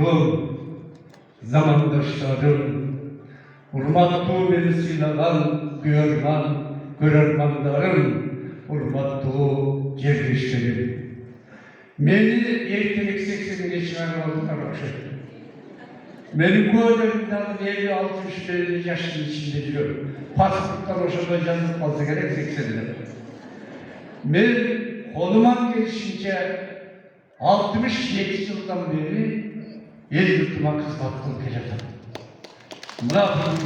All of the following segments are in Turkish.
dostum, zamandaşlarım, hurmatlı beni silagan, görermanlarım, hurmatlı gerdeşlerim. Meni ertelik 80'e geçmen oldular okşayın. Benim gözlerimden 50-60 yaşın içinde diyor. Pasaporttan hoşuma yazıp fazla gerek 80'de. Ben koluma geçince 67 yıldan beri el yurtuma kızlattım geceden. Murat'ım,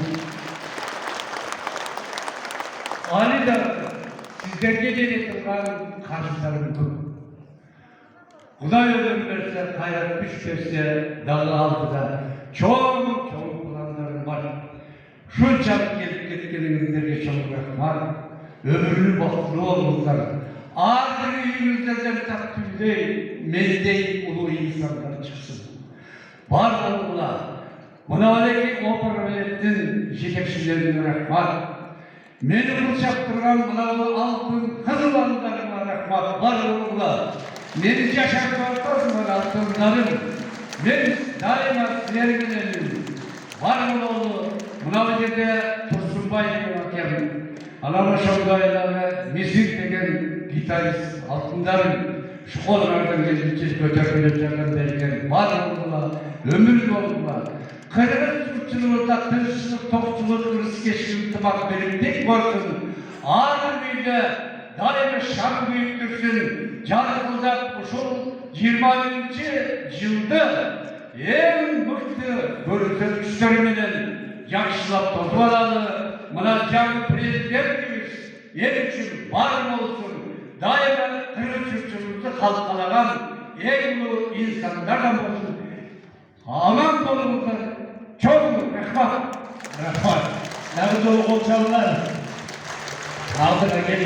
aniden sizlerge gerektiren karşılarımdı. Kuday ödüm verse, hayat güç verse, dalı altıda çok planlarım var. Şunçalık gelip gittiğinizde çok var. Ömürlü baktlı olmuşlar. Ağzını yüzlerden takdirde mezdey ulu insanlar çıksın. Var oldular. Münavveki operavettin жетекшілеріне рахмат. Meni kılçaktırgan mınavı altın kızılanlarıma rahmat. Var oldular. Meni yaşatmaktasın altınlarım. Ben daima sizlergenelim. Var oldu. Münavvekede Tursunbay hakem. Alama Şovdayla ve Mesih degen gitarist altınlarım. Şu kollardan gelip götürülecekler derken var oldular. Ömür oldular. Kırgız Türkçülüğünde tırışçılık, tokçuluk, hırs geçkinti bak benim tek varsın. Ağır büyüde daima şan büyüktürsün. Can kıldak uşul 20. yılda en mıhtı görüntülüşlerinin yakışılap tozu alalı. Buna can prezidentimiz yer için var mı olsun? Daima Kırgız Türkçülüğünde halkalanan en ulu insanlardan olsun. Aman kolumuzda çok rahmat. Rahmat. Nerede o kolçalılar? Altına gelin.